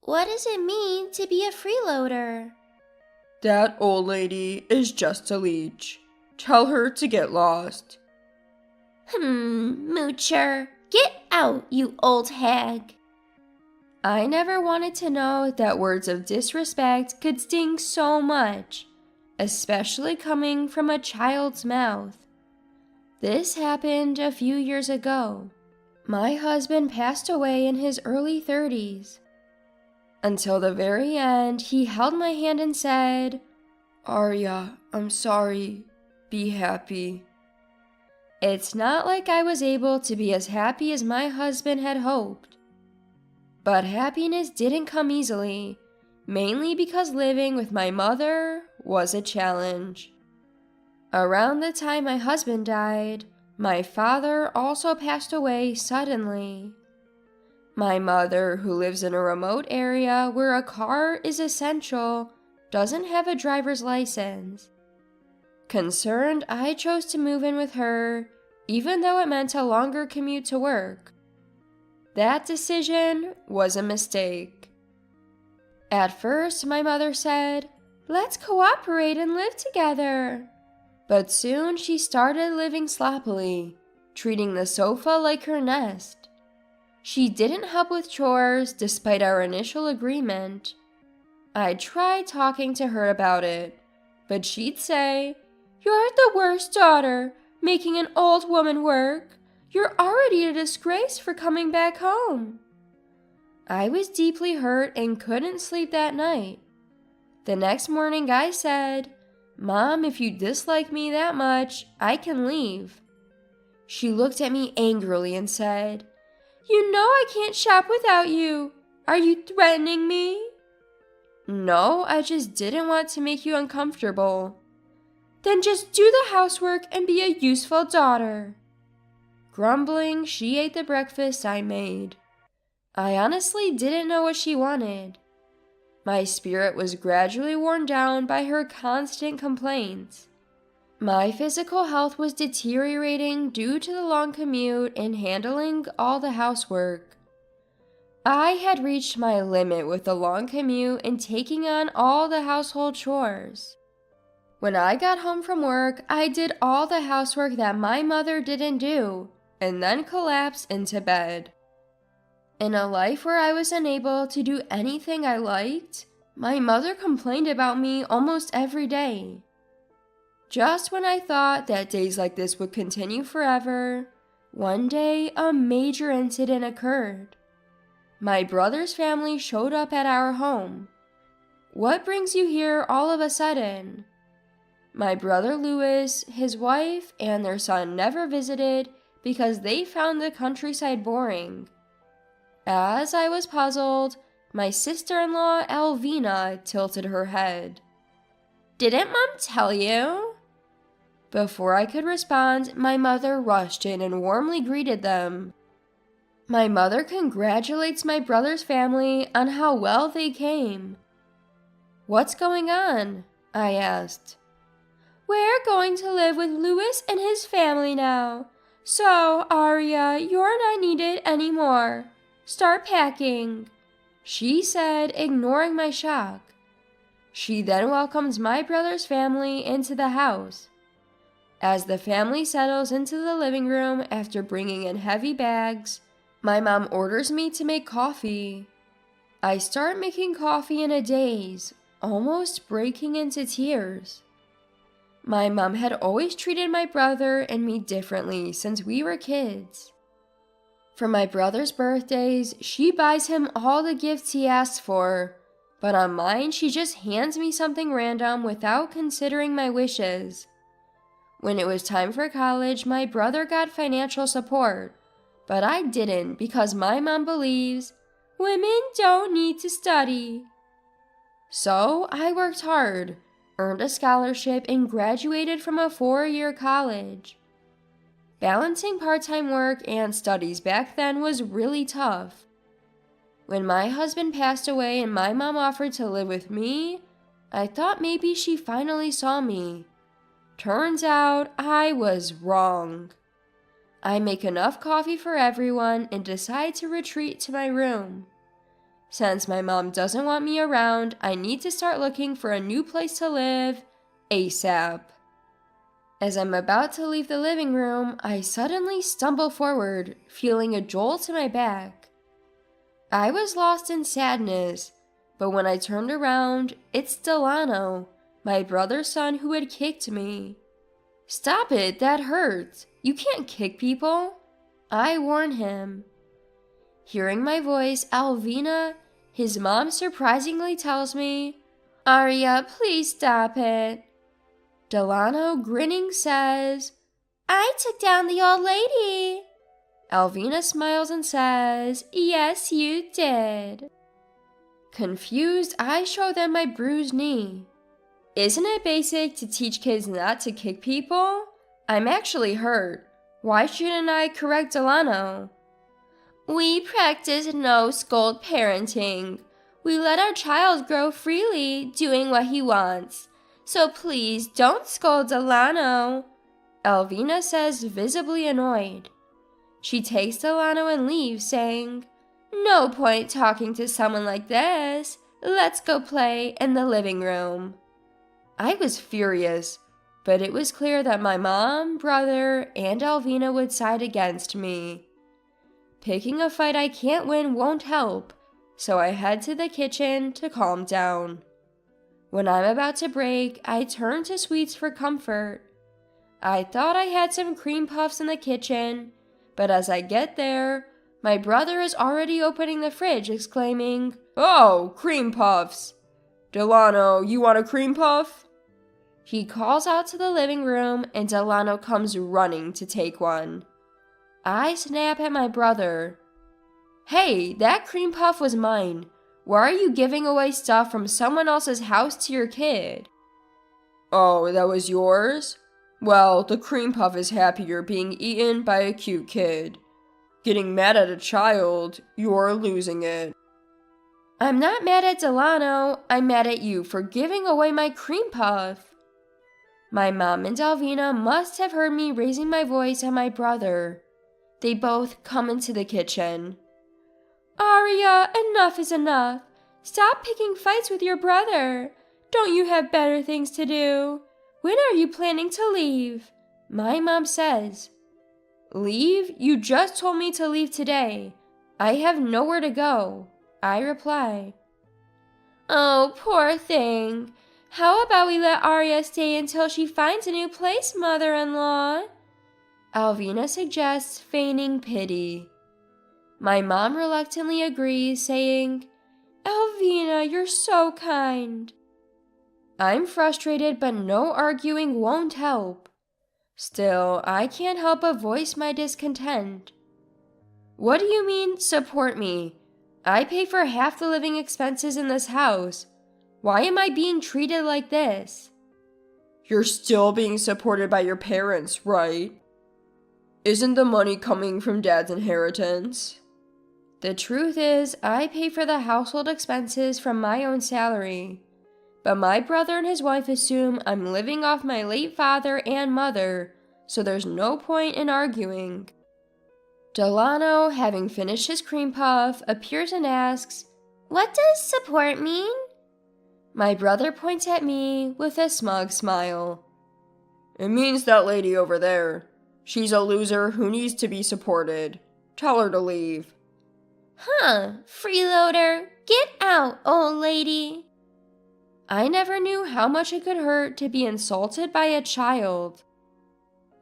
What does it mean to be a freeloader? That old lady is just a leech. Tell her to get lost. Moocher. Get out, you old hag. I never wanted to know that words of disrespect could sting so much, especially coming from a child's mouth. This happened a few years ago. My husband passed away in his early 30s. Until the very end, he held my hand and said, "Arya, I'm sorry. Be happy." It's not like I was able to be as happy as my husband had hoped. But happiness didn't come easily, mainly because living with my mother was a challenge. Around the time my husband died, my father also passed away suddenly. My mother, who lives in a remote area where a car is essential, doesn't have a driver's license. Concerned, I chose to move in with her, even though it meant a longer commute to work. That decision was a mistake. At first, my mother said, "Let's cooperate and live together." But soon she started living sloppily, treating the sofa like her nest. She didn't help with chores despite our initial agreement. I tried talking to her about it, but she'd say, "You're the worst daughter, making an old woman work. You're already a disgrace for coming back home." I was deeply hurt and couldn't sleep that night. The next morning I said, "Mom, if you dislike me that much, I can leave." She looked at me angrily and said, "You know I can't shop without you. Are you threatening me?" "No, I just didn't want to make you uncomfortable." "Then just do the housework and be a useful daughter." Grumbling, she ate the breakfast I made. I honestly didn't know what she wanted. My spirit was gradually worn down by her constant complaints. My physical health was deteriorating due to the long commute and handling all the housework. I had reached my limit with the long commute and taking on all the household chores. When I got home from work, I did all the housework that my mother didn't do, and then collapsed into bed. In a life where I was unable to do anything I liked, my mother complained about me almost every day. Just when I thought that days like this would continue forever, one day a major incident occurred. My brother's family showed up at our home. "What brings you here all of a sudden?" My brother Louis, his wife, and their son never visited because they found the countryside boring. As I was puzzled, my sister-in-law Elvina tilted her head. "Didn't Mom tell you?" Before I could respond, my mother rushed in and warmly greeted them. My mother congratulates my brother's family on how well they came. "What's going on?" I asked. "We're going to live with Louis and his family now. So, Arya, you're not needed anymore. Start packing," she said, ignoring my shock. She then welcomes my brother's family into the house. As the family settles into the living room after bringing in heavy bags, my mom orders me to make coffee. I start making coffee in a daze, almost breaking into tears. My mom had always treated my brother and me differently since we were kids. For my brother's birthdays, she buys him all the gifts he asks for, but on mine she just hands me something random without considering my wishes. When it was time for college, my brother got financial support, but I didn't because my mom believes women don't need to study. So I worked hard, earned a scholarship, and graduated from a 4-year college. Balancing part-time work and studies back then was really tough. When my husband passed away and my mom offered to live with me, I thought maybe she finally saw me. Turns out I was wrong. I make enough coffee for everyone and decide to retreat to my room. Since my mom doesn't want me around, I need to start looking for a new place to live ASAP. As I'm about to leave the living room, I suddenly stumble forward, feeling a jolt in my back. I was lost in sadness, but when I turned around, it's Delano, my brother's son who had kicked me. "Stop it, that hurts. You can't kick people," I warn him. Hearing my voice, Alvina, his mom, surprisingly tells me, "Arya, please stop it." Delano, grinning, says, "I took down the old lady." Alvina smiles and says, "Yes, you did." Confused, I show them my bruised knee. Isn't it basic to teach kids not to kick people? I'm actually hurt. Why shouldn't I correct Delano? "We practice no scold parenting. We let our child grow freely, doing what he wants. So please don't scold Delano," Alvina says, visibly annoyed. She takes Delano and leaves, saying, "No point talking to someone like this. Let's go play in the living room." I was furious, but it was clear that my mom, brother, and Alvina would side against me. Picking a fight I can't win won't help, so I head to the kitchen to calm down. When I'm about to break, I turn to sweets for comfort. I thought I had some cream puffs in the kitchen, but as I get there, my brother is already opening the fridge, exclaiming, "Oh, cream puffs! Delano, you want a cream puff?" He calls out to the living room, and Delano comes running to take one. I snap at my brother. "Hey, that cream puff was mine. Why are you giving away stuff from someone else's house to your kid?" "Oh, that was yours? Well, the cream puff is happier being eaten by a cute kid. Getting mad at a child, you're losing it." "I'm not mad at Delano. I'm mad at you for giving away my cream puff." My mom and Alvina must have heard me raising my voice at my brother. They both come into the kitchen. "Arya, enough is enough. Stop picking fights with your brother. Don't you have better things to do? When are you planning to leave?" My mom says. "Leave? You just told me to leave today. I have nowhere to go," I reply. "Oh, poor thing. How about we let Arya stay until she finds a new place, mother-in-law?" Alvina suggests, feigning pity. My mom reluctantly agrees, saying, "Alvina, you're so kind." I'm frustrated, but no arguing won't help. Still, I can't help but voice my discontent. "What do you mean, support me? I pay for half the living expenses in this house. Why am I being treated like this?" "You're still being supported by your parents, right? Isn't the money coming from Dad's inheritance?" The truth is, I pay for the household expenses from my own salary. But my brother and his wife assume I'm living off my late father and mother, so there's no point in arguing. Delano, having finished his cream puff, appears and asks, "What does support mean?" My brother points at me with a smug smile. "It means that lady over there. She's a loser who needs to be supported. Tell her to leave." "Huh, freeloader. Get out, old lady." I never knew how much it could hurt to be insulted by a child.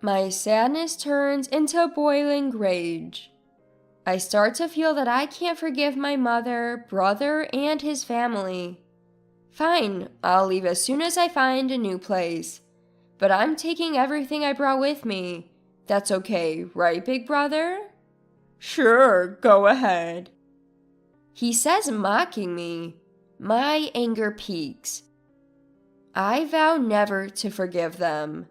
My sadness turns into boiling rage. I start to feel that I can't forgive my mother, brother, and his family. Fine, I'll leave as soon as I find a new place. But I'm taking everything I brought with me. That's okay, right, big brother? "Sure, go ahead," he says, mocking me. My anger peaks. I vow never to forgive them.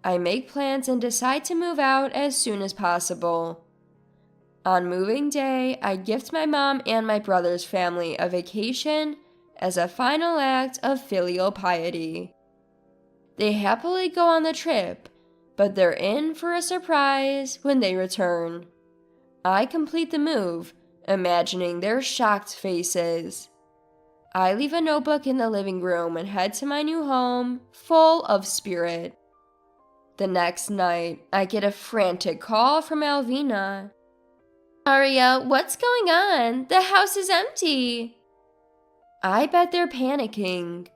I make plans and decide to move out as soon as possible. On moving day, I gift my mom and my brother's family a vacation as a final act of filial piety. They happily go on the trip, but they're in for a surprise when they return. I complete the move, imagining their shocked faces. I leave a notebook in the living room and head to my new home, full of spirit. The next night, I get a frantic call from Alvina. Aria, what's going on? The house is empty. I bet they're panicking.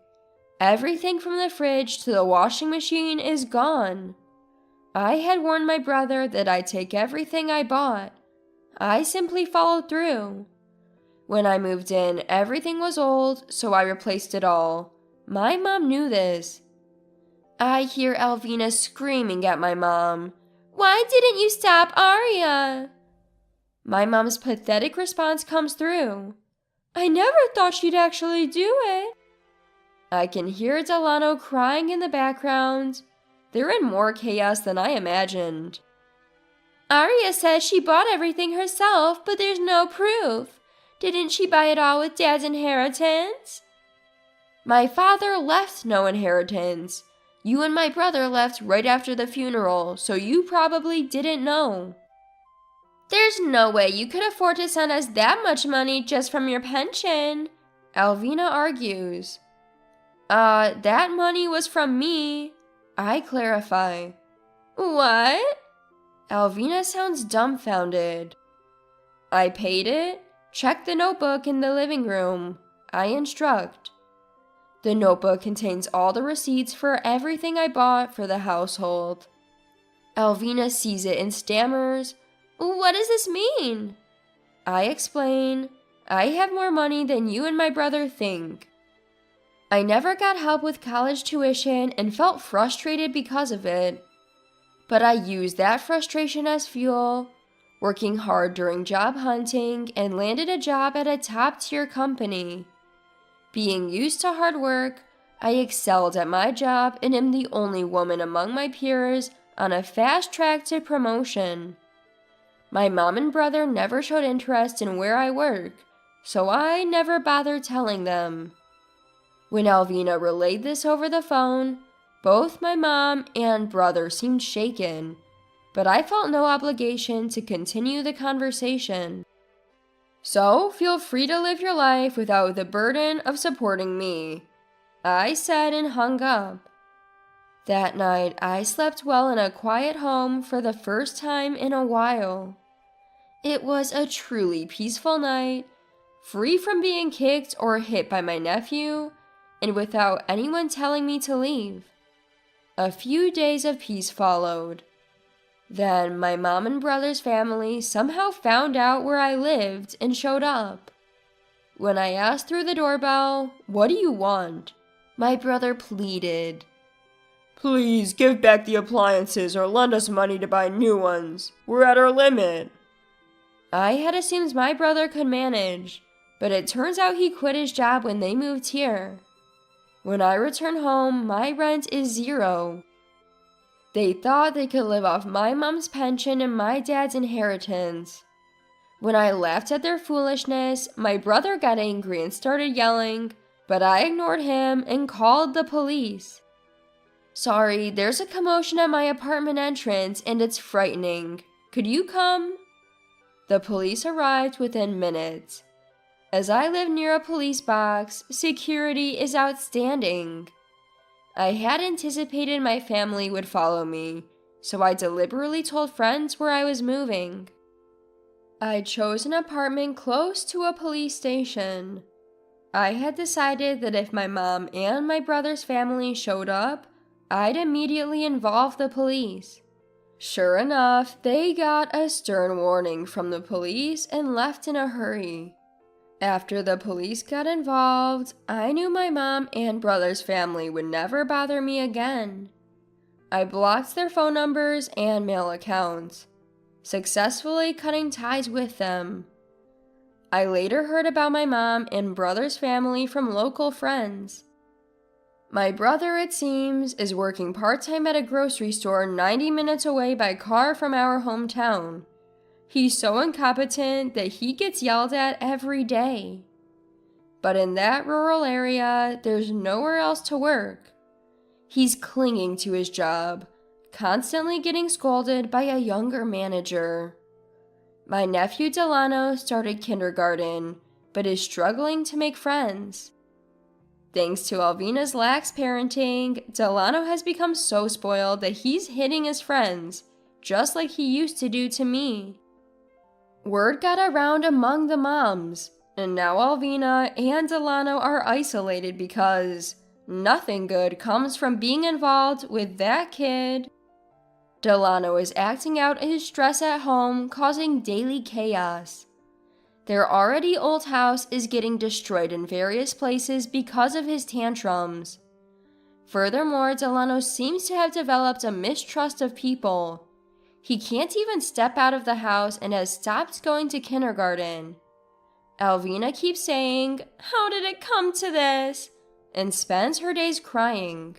Everything from the fridge to the washing machine is gone. I had warned my brother that I'd take everything I bought. I simply followed through. When I moved in, everything was old, so I replaced it all. My mom knew this. I hear Alvina screaming at my mom. Why didn't you stop Aria? My mom's pathetic response comes through. I never thought she'd actually do it. I can hear Delano crying in the background. They're in more chaos than I imagined. Aria says she bought everything herself, but there's no proof. Didn't she buy it all with Dad's inheritance? My father left no inheritance. You and my brother left right after the funeral, so you probably didn't know. There's no way you could afford to send us that much money just from your pension, Alvina argues. That money was from me, I clarify. What? Alvina sounds dumbfounded. I paid it. Check the notebook in the living room, I instruct. The notebook contains all the receipts for everything I bought for the household. Alvina sees it and stammers, What does this mean? I explain, I have more money than you and my brother think. I never got help with college tuition and felt frustrated because of it. But I used that frustration as fuel, working hard during job hunting, and landed a job at a top-tier company. Being used to hard work, I excelled at my job and am the only woman among my peers on a fast track to promotion. My mom and brother never showed interest in where I work, so I never bothered telling them. When Alvina relayed this over the phone, both my mom and brother seemed shaken, but I felt no obligation to continue the conversation. So feel free to live your life without the burden of supporting me, I said and hung up. That night, I slept well in a quiet home for the first time in a while. It was a truly peaceful night, free from being kicked or hit by my nephew, and without anyone telling me to leave. A few days of peace followed. Then my mom and brother's family somehow found out where I lived and showed up. When I asked through the doorbell, "What do you want?" my brother pleaded. "Please give back the appliances or lend us money to buy new ones. We're at our limit." I had assumed my brother could manage, but it turns out he quit his job when they moved here. When I return home, my rent is 0. They thought they could live off my mom's pension and my dad's inheritance. When I laughed at their foolishness, my brother got angry and started yelling, but I ignored him and called the police. "Sorry, there's a commotion at my apartment entrance and it's frightening. Could you come?" The police arrived within minutes. As I live near a police box, security is outstanding. I had anticipated my family would follow me, so I deliberately told friends where I was moving. I chose an apartment close to a police station. I had decided that if my mom and my brother's family showed up, I'd immediately involve the police. Sure enough, they got a stern warning from the police and left in a hurry. After the police got involved, I knew my mom and brother's family would never bother me again. I blocked their phone numbers and mail accounts, successfully cutting ties with them. I later heard about my mom and brother's family from local friends. My brother, it seems, is working part-time at a grocery store 90 minutes away by car from our hometown. He's so incompetent that he gets yelled at every day. But in that rural area, there's nowhere else to work. He's clinging to his job, constantly getting scolded by a younger manager. My nephew Delano started kindergarten, but is struggling to make friends. Thanks to Alvina's lax parenting, Delano has become so spoiled that he's hitting his friends, just like he used to do to me. Word got around among the moms, and now Alvina and Delano are isolated because nothing good comes from being involved with that kid. Delano is acting out his stress at home, causing daily chaos. Their already old house is getting destroyed in various places because of his tantrums. Furthermore, Delano seems to have developed a mistrust of people. He can't even step out of the house and has stopped going to kindergarten. Alvina keeps saying, "How did it come to this?" and spends her days crying.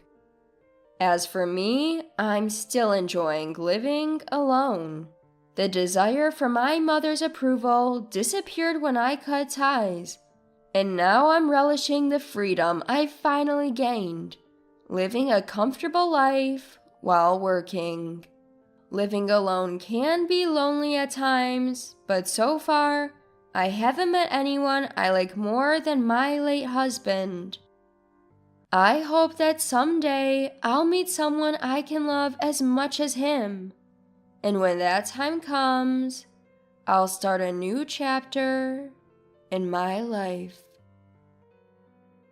As for me, I'm still enjoying living alone. The desire for my mother's approval disappeared when I cut ties, and now I'm relishing the freedom I finally gained, living a comfortable life while working. Living alone can be lonely at times, but so far, I haven't met anyone I like more than my late husband. I hope that someday I'll meet someone I can love as much as him. And when that time comes, I'll start a new chapter in my life.